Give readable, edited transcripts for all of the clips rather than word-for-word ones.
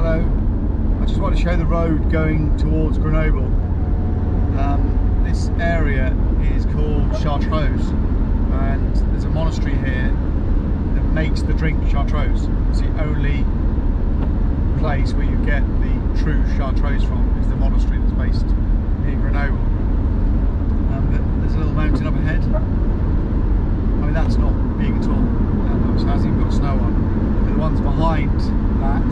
Hello, I just want to show the road going towards Grenoble. This area is called Chartreuse, and there's a monastery here that makes the drink Chartreuse. It's the only place where you get the true Chartreuse from, is the monastery that's based near Grenoble. There's a little mountain up ahead. I mean, that's not big at all, it hasn't even got snow on. But the ones behind that,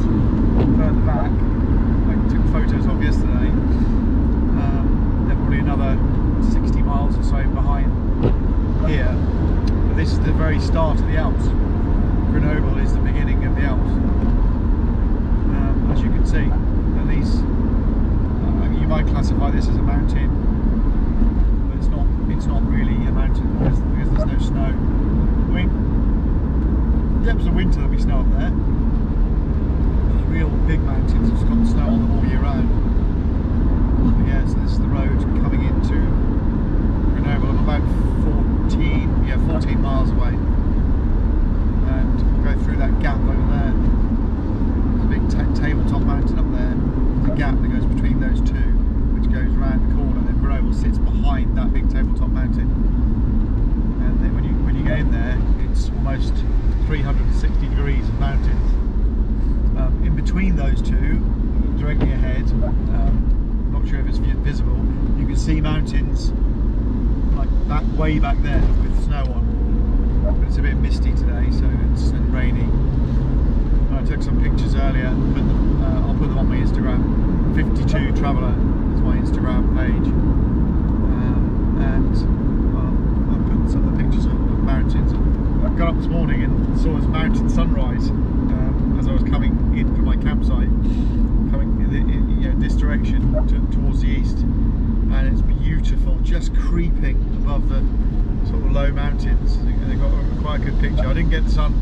further back, I took photos of yesterday, they're probably another 60 miles or so behind here. But this is the very start of the Alps. Grenoble is the beginning of the Alps, as you can see. And these, you might classify this as a mountain, but it's not really a mountain because there's no snow. I mean, depths of winter there'll be snow up there. But the real big mountains have got snow on them all year round. But yeah, so this is the road coming into Grenoble. I'm about 14 miles away, and we'll go through that gap over there. There's a big tabletop mountain up there. There's a gap that goes between those two, which goes around the corner, and then Grenoble sits behind that big tabletop mountain. And then when you get in there, it's almost 360 degrees of mountains. In between those two, directly ahead, I'm not sure if it's visible, you can see mountains like that way back there with snow on. But it's a bit misty today, so it's rainy. And I took some pictures earlier, I'll put them on my Instagram. 52 Traveller is my Instagram page. And I'll put some of the pictures of mountains. I got up this morning and saw this mountain sunrise as I was coming in from my campsite, coming in this direction towards the east, and it's beautiful, just creeping above the sort of low mountains. And they got quite a good picture. I didn't get the sun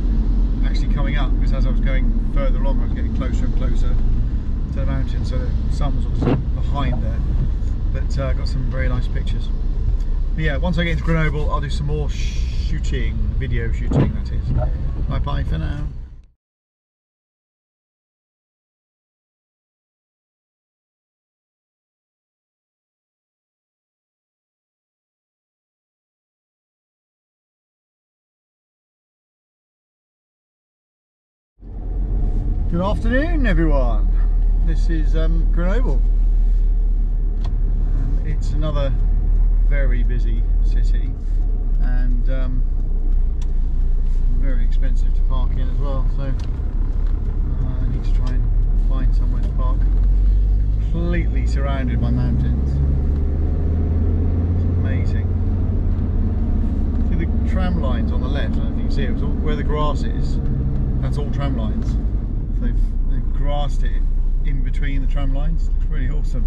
actually coming up because as I was going further along, I was getting closer and closer to the mountain, so the sun was obviously behind there. But I got some very nice pictures. But yeah, once I get into Grenoble, I'll do some more shooting, video shooting that is. Bye bye for now. Good afternoon everyone. This is Grenoble. It's another very busy city, and very expensive to park in as well, so I need to try and find somewhere to park. Completely surrounded by mountains. It's amazing. See the tram lines on the left, I don't know if you can see it, it's all, where the grass is, that's all tram lines. They've grassed it in between the tram lines. It's really awesome.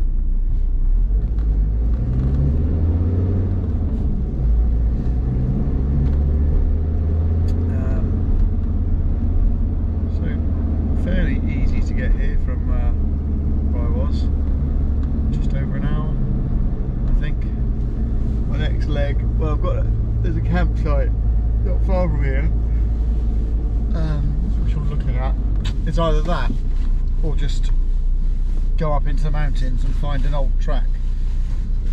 Fairly easy to get here from where I was, just over an hour I think. My next leg, well there's a campsite not far from here, which I'm looking at. It's either that or just go up into the mountains and find an old track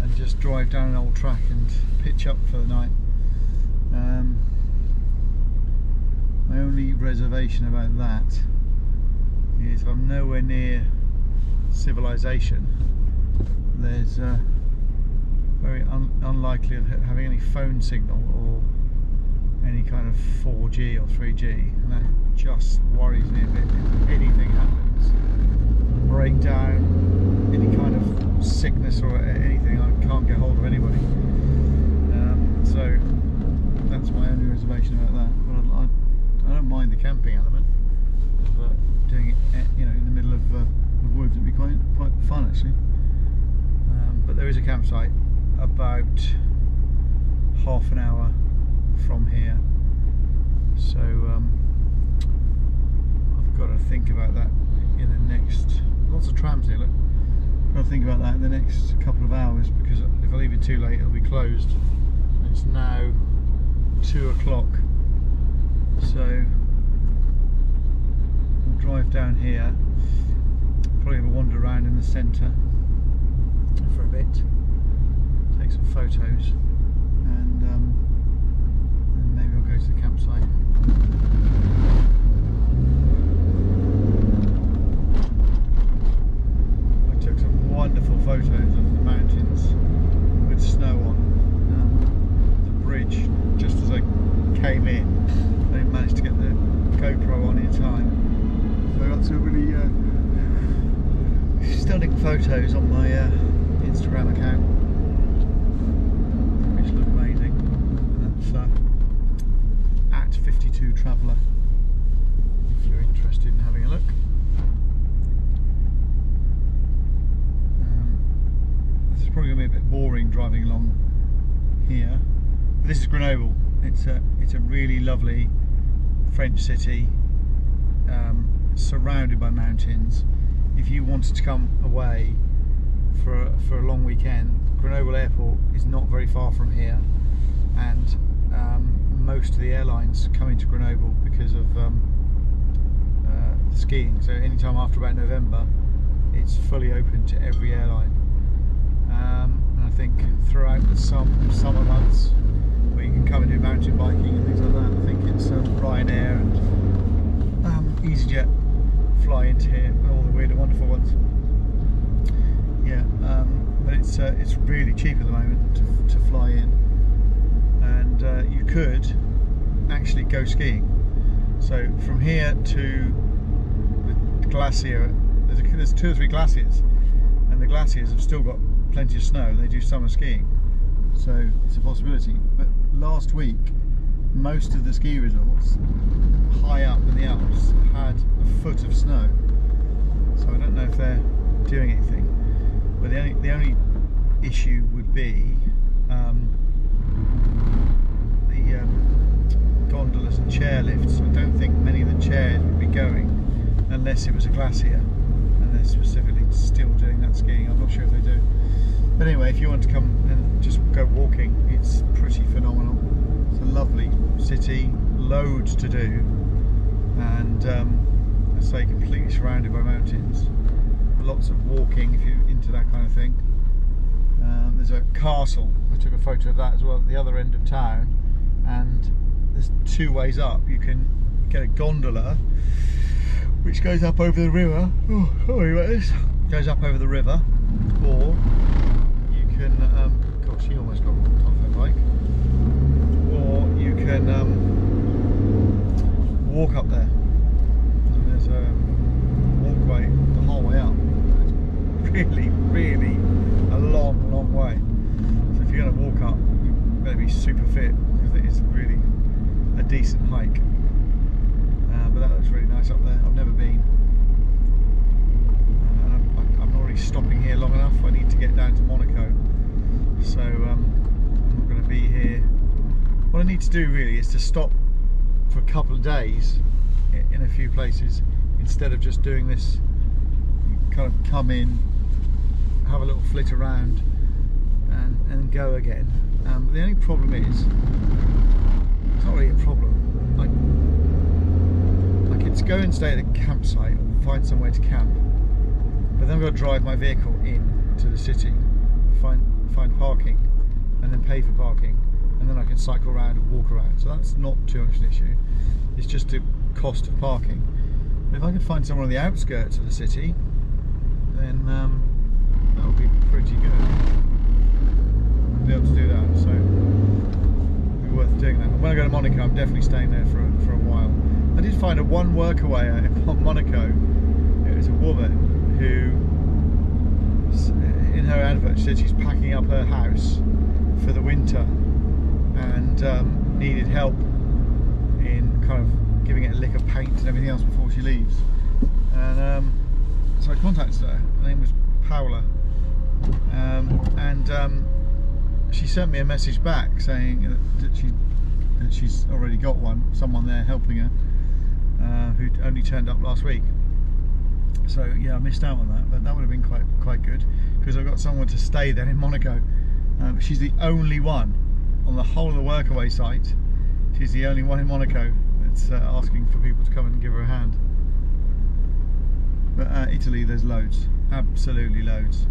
and just drive down an old track and pitch up for the night. My only reservation about that is if I'm nowhere near civilization, there's very unlikely of having any phone signal or any kind of 4G or 3G, and that just worries me a bit. If anything happens, breakdown, any kind of sickness or anything, I can't get hold of anybody. So that's my only reservation about that. But I don't mind the camping element of doing it, in the middle of the woods. It'd be quite fun actually. But there is a campsite about half an hour from here, so I've got to think about that in the next. Lots of trams here. Look, I've got to think about that in the next couple of hours, because if I leave it too late, it'll be closed. It's now 2 o'clock, so I'll drive down here probably have a wander around in the centre for a bit, take some photos, and then maybe I'll go to the campsite. I took some wonderful photos of the mountains with snow on. The bridge, just as I came in, I managed to get the GoPro on in time. So I got some really stunning photos on my Instagram account, which look amazing. That's at 52 Traveller, if you're interested in having a look. This is probably going to be a bit boring driving along here. But this is Grenoble. It's a really lovely French city, surrounded by mountains. If you wanted to come away for a long weekend, Grenoble Airport is not very far from here, and most of the airlines come into Grenoble because of the skiing. So anytime after about November, it's fully open to every airline. And I think throughout the summer months, where you can come and do mountain biking and things like that, I think it's Ryanair and EasyJet fly into here, all the weird and wonderful ones. Yeah, but it's really cheap at the moment to fly in, and you could actually go skiing. So from here to the glacier, there's 2 or 3 glaciers, and the glaciers have still got plenty of snow. They do summer skiing, so it's a possibility. But last week, most of the ski resorts high up in the Alps had a foot of snow, so I don't know if they're doing anything. But the only issue would be the gondolas and chair lifts. I don't think many of the chairs would be going unless it was a glacier, and they're specifically still doing that skiing. I'm not sure if they do. But anyway, if you want to come and just go walking, it's pretty phenomenal. It's a lovely city, loads to do, and I say completely surrounded by mountains. Lots of walking if you're into that kind of thing. There's a castle, I took a photo of that as well at the other end of town, and there's 2 ways up. You can get a gondola which goes up over the river. Oh, sorry about this. Goes up over the river, or you can, gosh, he almost got off that bike, or you can walk up there, and there's a walkway the whole way up. It's really a long way. So if you're going to walk up, you better be super fit, because it is really a decent hike. But that looks really nice up there. I've never been, and I'm not really stopping here long enough. I need to get down to Monaco, so I'm not going to be here. What I need to do really is to stop for a couple of days in a few places, instead of just doing this kind of come in, have a little flit around, and go again. But the only problem is, it's not really a problem. I could go and stay at a campsite or find somewhere to camp, but then I've got to drive my vehicle in to the city, find parking, and then pay for parking, and then I can cycle around and walk around. So that's not too much an issue. It's just the cost of parking. But if I can find somewhere on the outskirts of the city, then that would be pretty good. I'll be able to do that, so it'll be worth doing that. When I go to Monaco, I'm definitely staying there for a while. I did find a one workaway in Monaco. It was a woman who, in her advert, she said she's packing up her house for the winter and needed help in kind of giving it a lick of paint and everything else before she leaves. And so I contacted her. Her name was Paula, and she sent me a message back saying that she's already got someone there helping her, who only turned up last week. So yeah, I missed out on that, but that would have been quite good, because I've got someone to stay there in Monaco. She's the only one on the whole of the workaway site. She's the only one in Monaco that's asking for people to come and give her a hand. But Italy, there's loads, absolutely loads.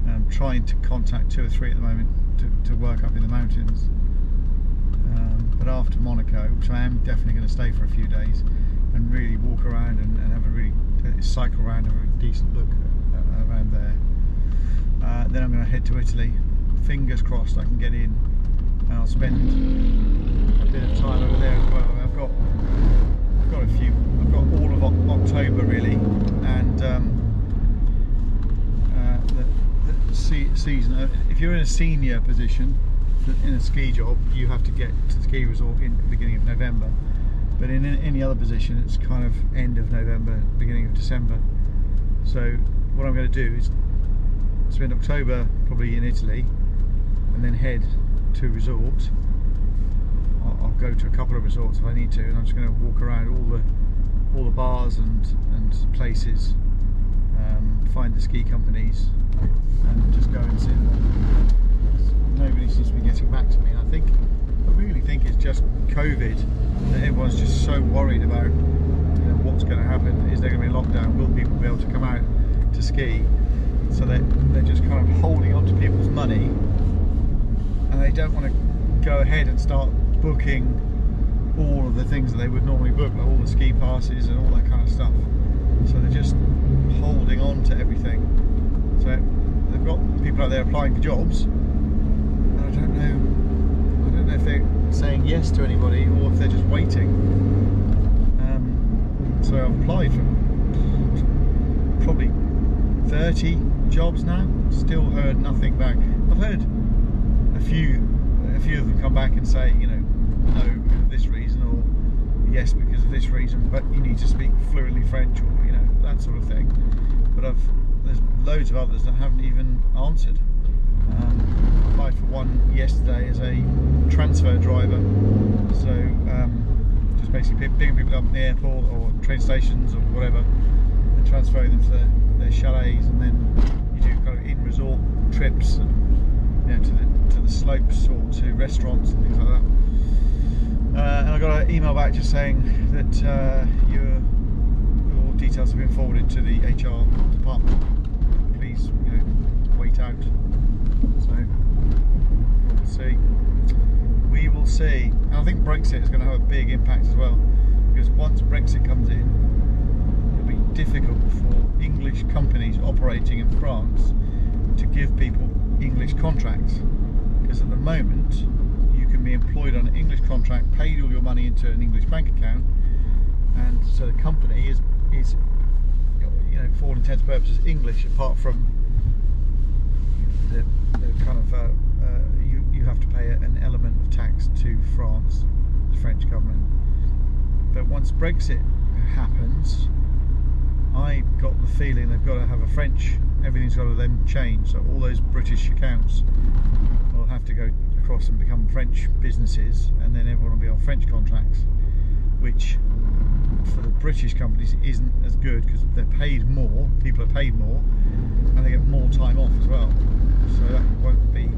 I'm trying to contact 2 or 3 at the moment to work up in the mountains. But after Monaco, which I am definitely going to stay for a few days and really walk around and have a really cycle around and have a decent look around there. Then I'm going to head to Italy. Fingers crossed I can get in, and I'll spend a bit of time over there as well. I've got all of October really, and the season. If you're in a senior position in a ski job, you have to get to the ski resort in the beginning of November. But in any other position, it's kind of end of November, beginning of December. So what I'm going to do is spend October probably in Italy, and then head to a resort. I'll go to a couple of resorts if I need to, and I'm just going to walk around all the bars and places, find the ski companies, and just go and sit there. Nobody seems to be getting back to me, and I really think it's just COVID that everyone's just so worried about, what's going to happen. Is there going to be a lockdown? Will people be able to come out to ski? So they're just kind of holding on to people's money, and they don't want to go ahead and start booking all of the things that they would normally book, like all the ski passes and all that kind of stuff. So they're just holding on to everything. So they've got people out there applying for jobs, and I don't know if they're saying yes to anybody or if they're just waiting. So I've applied for probably 30 jobs now, still heard nothing back. I've heard a few of them come back and say, no, because of this reason, or yes, because of this reason, but you need to speak fluently French, or that sort of thing. But there's loads of others that haven't even answered. I applied for one yesterday as a transfer driver, so just basically picking people up at the airport or train stations or whatever, and transferring them to their chalets, and then you do kind of in-resort trips, and to the slopes or to restaurants and things like that. And I got an email back just saying that your details have been forwarded to the HR department. Please, wait out. So we'll see. We will see. And I think Brexit is going to have a big impact as well, because once Brexit comes in, it'll be difficult for English companies operating in France to give people English contracts, because at the moment you can be employed on an English contract, paid all your money into an English bank account, and so the company is for all intents and purposes English, apart from the kind of you have to pay an element of tax to France, the French government. But once Brexit happens, I got the feeling they've got to have everything's got to then change. So all those British accounts will have to go across and become French businesses, and then everyone will be on French contracts, which for the British companies isn't as good, because they're paid more, people are paid more, and they get more time off as well. So that won't be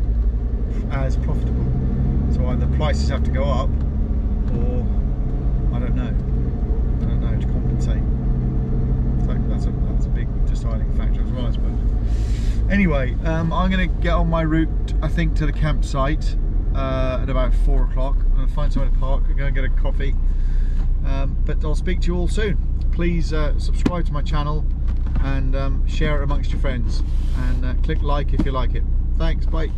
as profitable. So either prices have to go up, or I don't know to compensate. So that's a big deciding factor as well, I suppose. Anyway, I'm going to get on my route, I think, to the campsite at about 4 o'clock. I'm going to find somewhere to park, go and get a coffee. But I'll speak to you all soon. Please subscribe to my channel and share it amongst your friends, and click like if you like it. Thanks, bye.